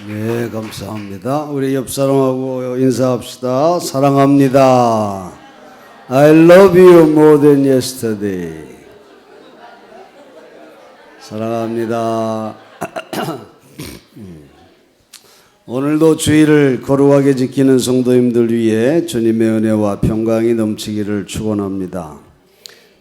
네, 감사합니다. 우리 옆 사람하고 인사합시다. 사랑합니다. I love you more than yesterday. 사랑합니다. 오늘도 주의를 거룩하게 지키는 성도님들 위해 주님의 은혜와 평강이 넘치기를 축원합니다.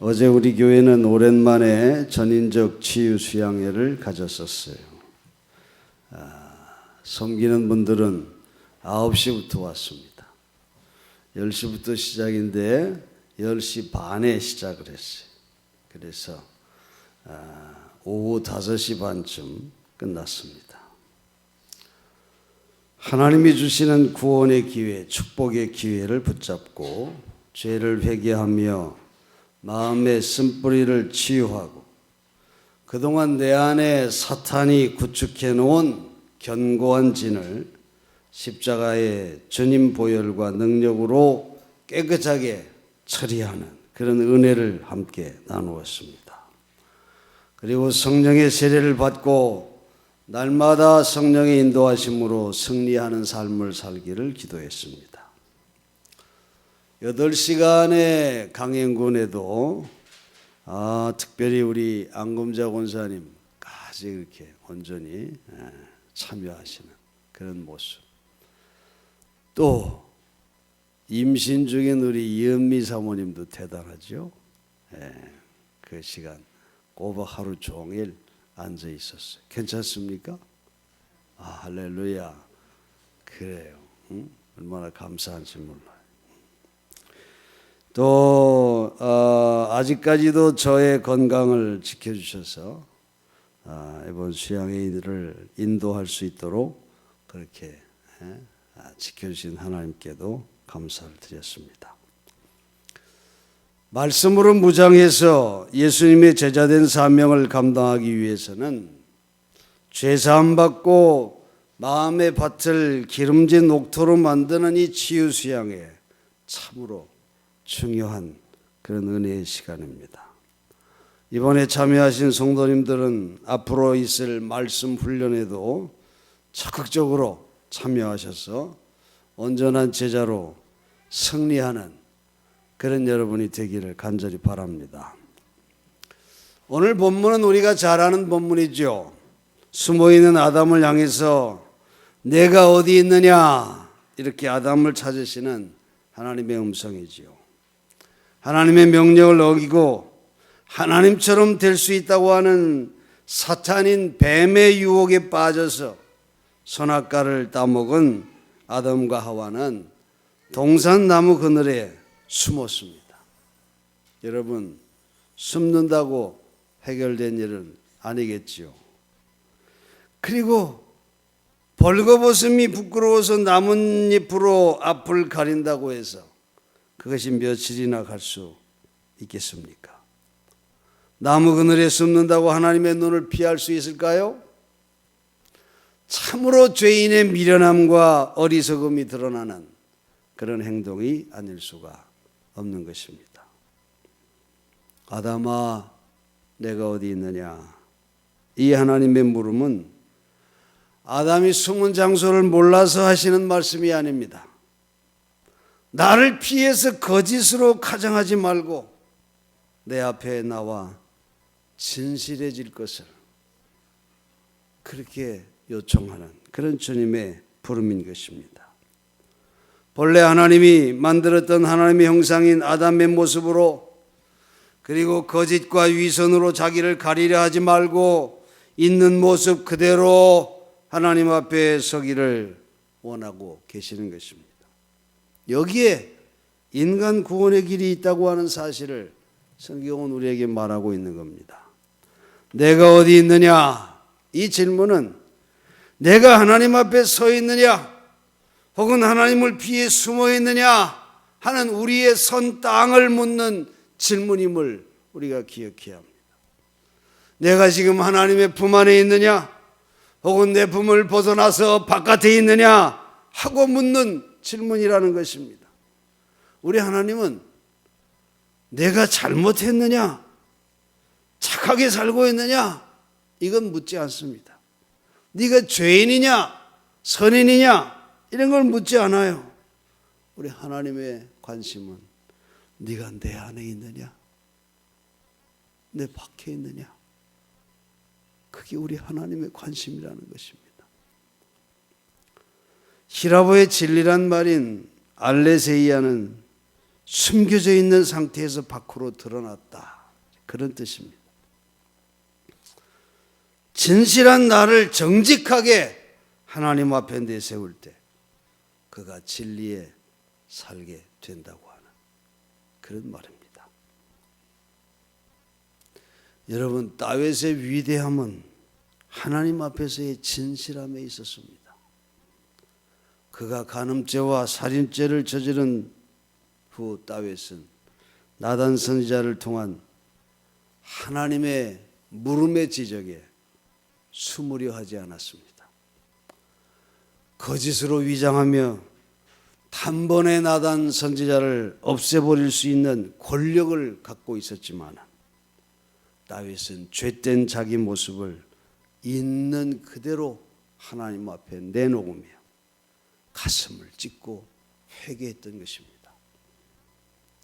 어제 우리 교회는 오랜만에 전인적 치유 수양회를 가졌었어요. 섬기는 분들은 9시부터 왔습니다. 10시부터 시작인데 10시 반에 시작을 했어요. 그래서 오후 5시 반쯤 끝났습니다. 하나님이 주시는 구원의 기회, 축복의 기회를 붙잡고 죄를 회개하며 마음의 쓴뿌리를 치유하고 그동안 내 안에 사탄이 구축해 놓은 견고한 진을 십자가의 주님 보혈과 능력으로 깨끗하게 처리하는 그런 은혜를 함께 나누었습니다. 그리고 성령의 세례를 받고 날마다 성령의 인도하심으로 승리하는 삶을 살기를 기도했습니다. 8시간의 강행군에도 특별히 우리 안금자 권사님까지 이렇게 온전히 참여하시는 그런 모습. 또 임신 중인 우리 이은미 사모님도 대단하죠. 그 시간 꼬박 하루 종일 앉아 있었어요. 괜찮습니까? 할렐루야. 그래요. 얼마나 감사한지 몰라요. 또 아직까지도 저의 건강을 지켜주셔서 이번 수양회를 인도할 수 있도록 그렇게 지켜주신 하나님께도 감사를 드렸습니다. 말씀으로 무장해서 예수님의 제자된 사명을 감당하기 위해서는 죄사함 받고 마음의 밭을 기름진 옥토로 만드는 이 치유 수양회 참으로 중요한 그런 은혜의 시간입니다. 이번에 참여하신 성도님들은 앞으로 있을 말씀 훈련에도 적극적으로 참여하셔서 온전한 제자로 승리하는 그런 여러분이 되기를 간절히 바랍니다. 오늘 본문은 우리가 잘 아는 본문이죠. 숨어있는 아담을 향해서 내가 어디 있느냐 이렇게 아담을 찾으시는 하나님의 음성이지요. 하나님의 명령을 어기고 하나님처럼 될 수 있다고 하는 사탄인 뱀의 유혹에 빠져서 선악과를 따먹은 아담과 하와는 동산나무 그늘에 숨었습니다. 여러분, 숨는다고 해결된 일은 아니겠지요. 그리고 벌거벗음이 부끄러워서 나뭇잎으로 앞을 가린다고 해서 그것이 며칠이나 갈 수 있겠습니까? 나무 그늘에 숨는다고 하나님의 눈을 피할 수 있을까요? 참으로 죄인의 미련함과 어리석음이 드러나는 그런 행동이 아닐 수가 없는 것입니다. 아담아, 내가 어디 있느냐? 이 하나님의 물음은 아담이 숨은 장소를 몰라서 하시는 말씀이 아닙니다. 나를 피해서 거짓으로 가정하지 말고 내 앞에 나와 진실해질 것을 그렇게 요청하는 그런 주님의 부름인 것입니다. 본래 하나님이 만들었던 하나님의 형상인 아담의 모습으로 그리고 거짓과 위선으로 자기를 가리려 하지 말고 있는 모습 그대로 하나님 앞에 서기를 원하고 계시는 것입니다. 여기에 인간 구원의 길이 있다고 하는 사실을 성경은 우리에게 말하고 있는 겁니다. 내가 어디 있느냐? 이 질문은 내가 하나님 앞에 서 있느냐 혹은 하나님을 피해 숨어 있느냐 하는 우리의 선 땅을 묻는 질문임을 우리가 기억해야 합니다. 내가 지금 하나님의 품 안에 있느냐 혹은 내 품을 벗어나서 바깥에 있느냐 하고 묻는 질문이라는 것입니다. 우리 하나님은 내가 잘못했느냐 착하게 살고 있느냐 이건 묻지 않습니다. 네가 죄인이냐 선인이냐 이런 걸 묻지 않아요. 우리 하나님의 관심은 네가 내 안에 있느냐, 내 밖에 있느냐. 그게 우리 하나님의 관심이라는 것입니다. 히라보의 진리란 말인 알레세이아는 숨겨져 있는 상태에서 밖으로 드러났다, 그런 뜻입니다. 진실한 나를 정직하게 하나님 앞에 내세울 때 그가 진리에 살게 된다고 하는 그런 말입니다. 여러분, 다윗의 위대함은 하나님 앞에서의 진실함에 있었습니다. 그가 간음죄와 살인죄를 저지른 후 다윗은 나단 선지자를 통한 하나님의 물음의 지적에 숨으려 하지 않았습니다. 거짓으로 위장하며 단번에 나단 선지자를 없애버릴 수 있는 권력을 갖고 있었지만 다윗은 죄된 자기 모습을 있는 그대로 하나님 앞에 내놓으며 가슴을 찢고 회개했던 것입니다.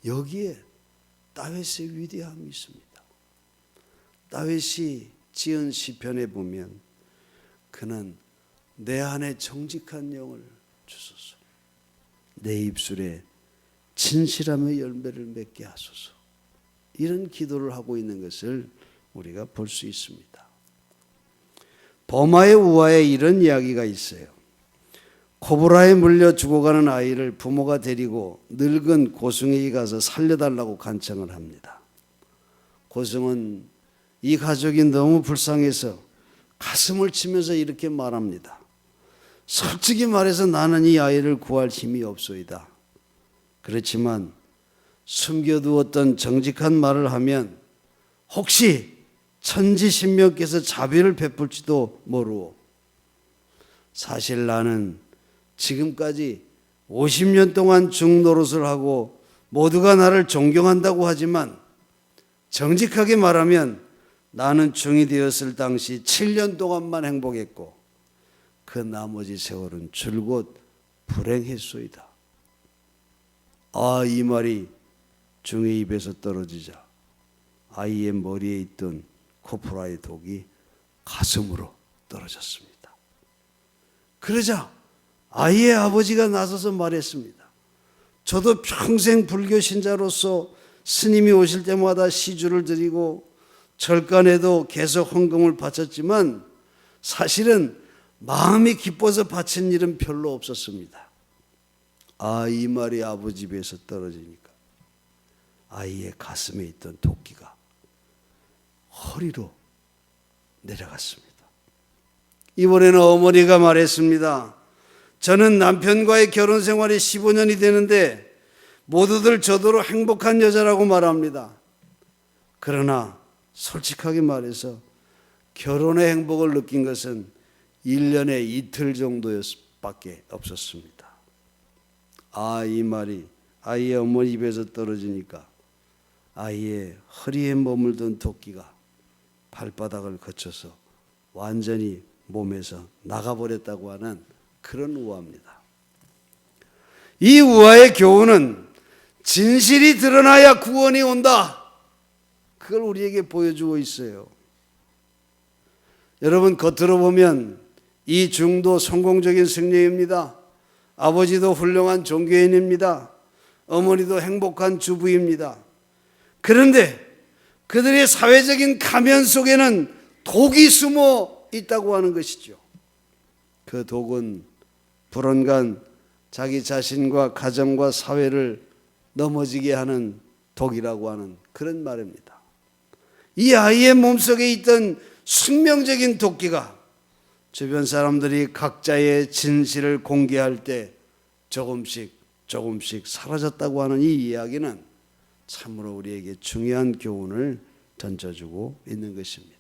여기에 다윗의 위대함이 있습니다. 다윗이 지은 시편에 보면 그는 내 안에 정직한 영을 주소서, 내 입술에 진실함의 열매를 맺게 하소서, 이런 기도를 하고 있는 것을 우리가 볼 수 있습니다. 버마의 우화에 이런 이야기가 있어요. 코브라에 물려 죽어가는 아이를 부모가 데리고 늙은 고승에게 가서 살려달라고 간청을 합니다. 고승은 이 가족이 너무 불쌍해서 가슴을 치면서 이렇게 말합니다. 솔직히 말해서 나는 이 아이를 구할 힘이 없소이다. 그렇지만 숨겨두었던 정직한 말을 하면 혹시 천지신명께서 자비를 베풀지도 모르오. 사실 나는 지금까지 50년 동안 중노릇을 하고 모두가 나를 존경한다고 하지만 정직하게 말하면 나는 중이 되었을 당시 7년 동안만 행복했고 그 나머지 세월은 줄곧 불행했소이다. 이 말이 중의 입에서 떨어지자 아이의 머리에 있던 코프라의 독이 가슴으로 떨어졌습니다. 그러자 아이의 아버지가 나서서 말했습니다. 저도 평생 불교 신자로서 스님이 오실 때마다 시주를 드리고 절간에도 계속 헌금을 바쳤지만 사실은 마음이 기뻐서 바친 일은 별로 없었습니다. 이 말이 아버지 입에서 떨어지니까 아이의 가슴에 있던 도끼가 허리로 내려갔습니다. 이번에는 어머니가 말했습니다. 저는 남편과의 결혼 생활이 15년이 되는데 모두들 저더러 행복한 여자라고 말합니다. 그러나 솔직하게 말해서 결혼의 행복을 느낀 것은 1년에 이틀 정도밖에 없었습니다. 이 말이 아이의 어머니 입에서 떨어지니까 아이의 허리에 머물던 도끼가 발바닥을 거쳐서 완전히 몸에서 나가버렸다고 하는 그런 우화입니다. 이 우화의 교훈은 진실이 드러나야 구원이 온다, 그걸 우리에게 보여주고 있어요. 여러분, 겉으로 보면 이 중도 성공적인 승려입니다. 아버지도 훌륭한 종교인입니다. 어머니도 행복한 주부입니다. 그런데 그들의 사회적인 가면 속에는 독이 숨어 있다고 하는 것이죠. 그 독은 불언간 자기 자신과 가정과 사회를 넘어지게 하는 독이라고 하는 그런 말입니다. 이 아이의 몸속에 있던 숙명적인 도끼가 주변 사람들이 각자의 진실을 공개할 때 조금씩 사라졌다고 하는 이 이야기는 참으로 우리에게 중요한 교훈을 던져주고 있는 것입니다.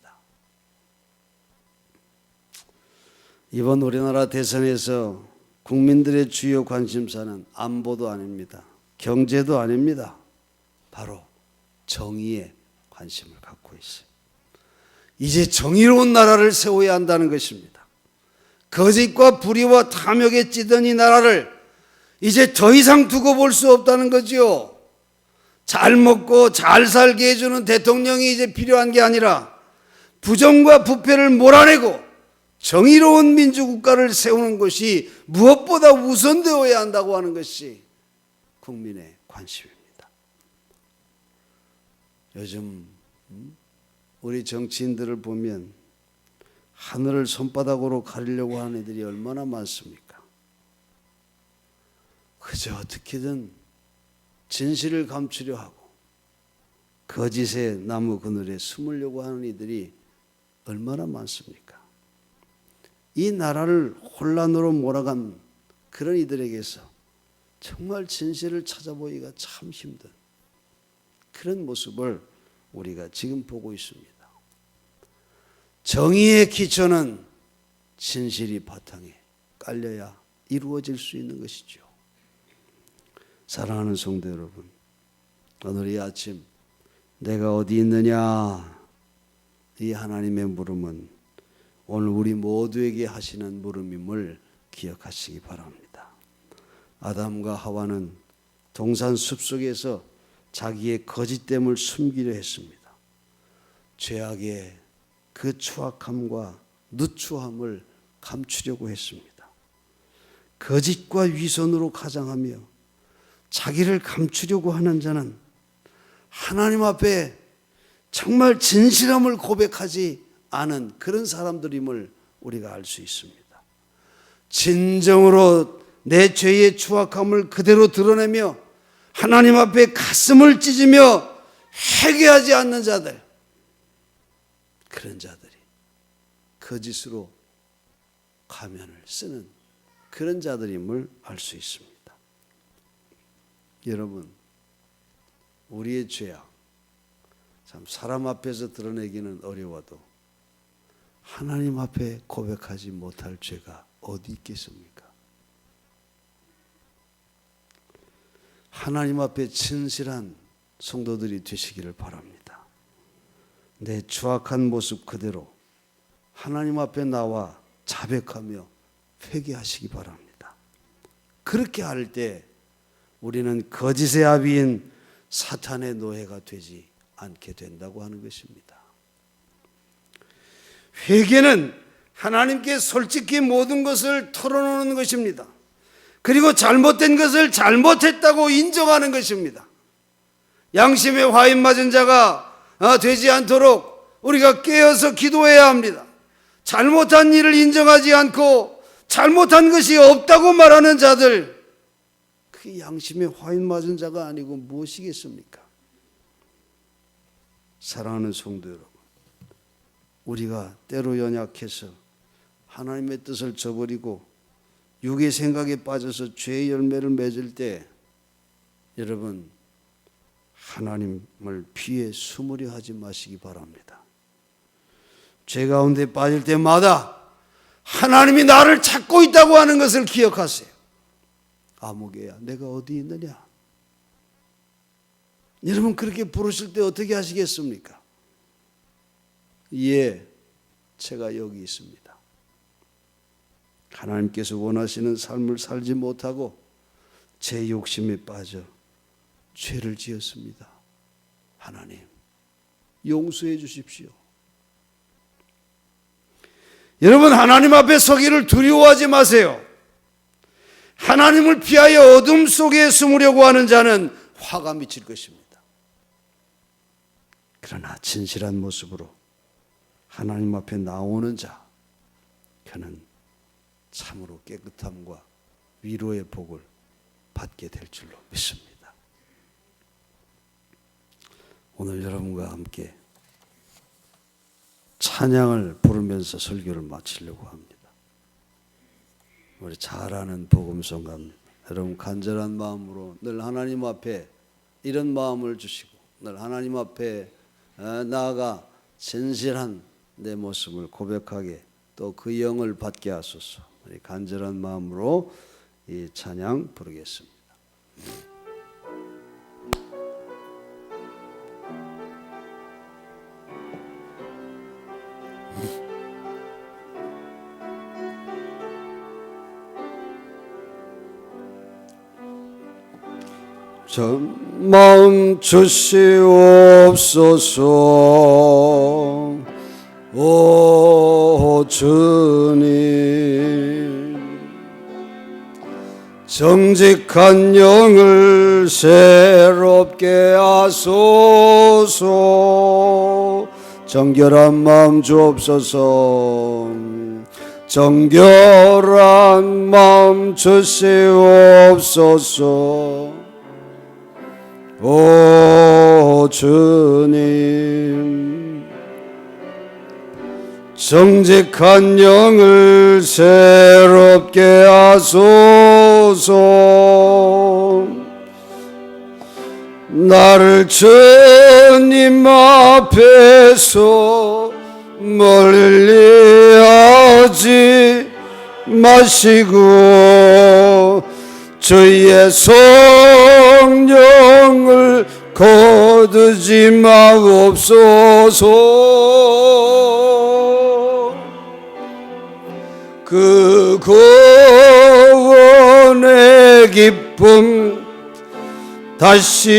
이번 우리나라 대선에서 국민들의 주요 관심사는 안보도 아닙니다. 경제도 아닙니다. 바로 정의에 관심을 갖고 있어요. 이제 정의로운 나라를 세워야 한다는 것입니다. 거짓과 불의와 탐욕에 찌든 이 나라를 이제 더 이상 두고 볼 수 없다는 거지요. 잘 먹고 잘 살게 해주는 대통령이 이제 필요한 게 아니라 부정과 부패를 몰아내고 정의로운 민주국가를 세우는 것이 무엇보다 우선되어야 한다고 하는 것이 국민의 관심입니다. 요즘 우리 정치인들을 보면 하늘을 손바닥으로 가리려고 하는 애들이 얼마나 많습니까? 그저 어떻게든 진실을 감추려 하고 거짓의 나무 그늘에 숨으려고 하는 이들이 얼마나 많습니까? 이 나라를 혼란으로 몰아간 그런 이들에게서 정말 진실을 찾아보기가 참 힘든 그런 모습을 우리가 지금 보고 있습니다. 정의의 기초는 진실이 바탕에 깔려야 이루어질 수 있는 것이죠. 사랑하는 성도 여러분, 오늘 이 아침 내가 어디 있느냐, 이 하나님의 물음은 오늘 우리 모두에게 하시는 물음임을 기억하시기 바랍니다. 아담과 하와는 동산 숲속에서 자기의 거짓됨을 숨기려 했습니다. 죄악의 그 추악함과 누추함을 감추려고 했습니다. 거짓과 위선으로 가장하며 자기를 감추려고 하는 자는 하나님 앞에 정말 진실함을 고백하지 않은 그런 사람들임을 우리가 알 수 있습니다. 진정으로 내 죄의 추악함을 그대로 드러내며 하나님 앞에 가슴을 찢으며 회개하지 않는 자들, 그런 자들이 거짓으로 가면을 쓰는 그런 자들임을 알 수 있습니다. 여러분, 우리의 죄악 참 사람 앞에서 드러내기는 어려워도 하나님 앞에 고백하지 못할 죄가 어디 있겠습니까? 하나님 앞에 진실한 성도들이 되시기를 바랍니다. 내 추악한 모습 그대로 하나님 앞에 나와 자백하며 회개하시기 바랍니다. 그렇게 할 때 우리는 거짓의 아비인 사탄의 노예가 되지 않게 된다고 하는 것입니다. 회개는 하나님께 솔직히 모든 것을 털어놓는 것입니다. 그리고 잘못된 것을 잘못했다고 인정하는 것입니다. 양심의 화인 맞은 자가 되지 않도록 우리가 깨어서 기도해야 합니다. 잘못한 일을 인정하지 않고 잘못한 것이 없다고 말하는 자들, 그 양심의 화인 맞은 자가 아니고 무엇이겠습니까? 사랑하는 성도 여러분, 우리가 때로 연약해서 하나님의 뜻을 저버리고 육의 생각에 빠져서 죄의 열매를 맺을 때 여러분, 하나님을 피해 숨으려 하지 마시기 바랍니다. 죄 가운데 빠질 때마다 하나님이 나를 찾고 있다고 하는 것을 기억하세요. 아무개야, 내가 어디 있느냐? 여러분, 그렇게 부르실 때 어떻게 하시겠습니까? 예, 제가 여기 있습니다. 하나님께서 원하시는 삶을 살지 못하고 제 욕심에 빠져 죄를 지었습니다. 하나님, 용서해 주십시오. 여러분, 하나님 앞에 서기를 두려워하지 마세요. 하나님을 피하여 어둠 속에 숨으려고 하는 자는 화가 미칠 것입니다. 그러나 진실한 모습으로 하나님 앞에 나오는 자, 그는 참으로 깨끗함과 위로의 복을 받게 될 줄로 믿습니다. 오늘 여러분과 함께 찬양을 부르면서 설교를 마치려고 합니다. 우리 잘 아는 복음성가입니다. 여러분, 간절한 마음으로 늘 하나님 앞에 이런 마음을 주시고 늘 하나님 앞에 나아가 진실한 내 모습을 고백하게 또 그 영을 받게 하소서. 우리 간절한 마음으로 이 찬양 부르겠습니다. 마음 주시옵소서. 오 주님, 정직한 영을 새롭게 하소서. 정결한 마음 주옵소서. 정결한 마음 주시옵소서. 오 주님, 정직한 영을 새롭게 하소서. 나를 주님 앞에서 멀리하지 마시고 주의 성령을 거두지 마옵소서. 그 구원의 기쁨 다시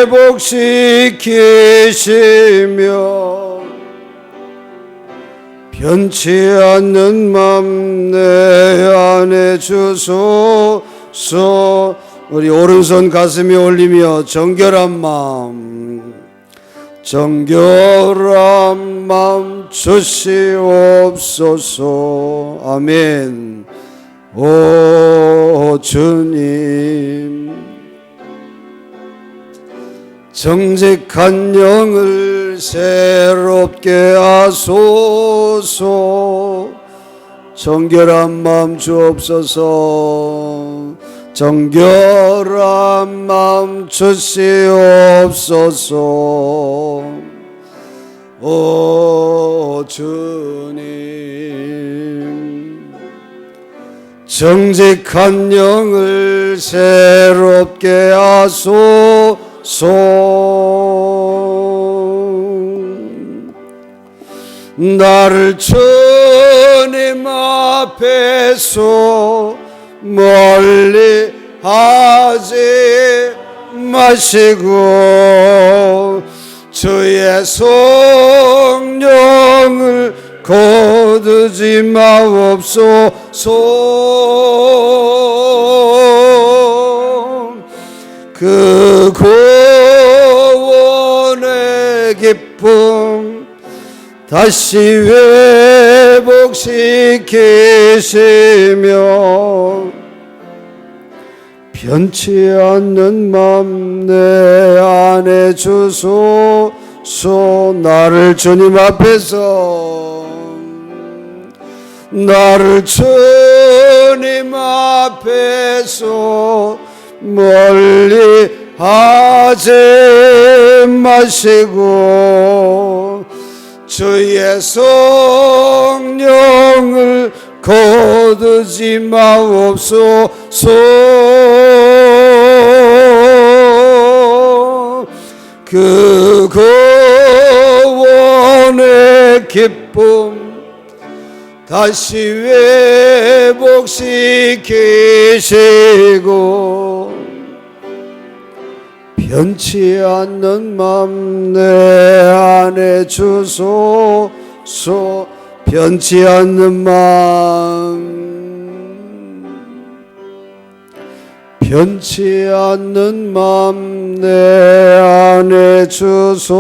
회복시키시며 변치 않는 맘 내 안에 주소서. 우리 오른손 가슴에 올리며 정결한 마음, 정결한 마음 주시옵소서. 아멘. 오 주님, 정직한 영을 새롭게 하소서. 정결한 마음 주옵소서. 정결한 마음 주시옵소서. 오 주님, 정직한 영을 새롭게 하소서. 나를 주님 앞에서 멀리 하지 마시고 주의 성령을 거두지 마옵소서. 그 구원의 기쁨 다시 회복시키시며 변치 않는 맘 내 안에 주소서. 나를 주님 앞에서, 나를 주님 앞에서 멀리 하지 마시고 주의 성령을 거두지 마옵소서. 그 구원의 기쁨 다시 회복시키시고 변치 않는 맘 내 안에 주소서. 변치 않는 맘, 변치 않는 맘 내 안에 주소서.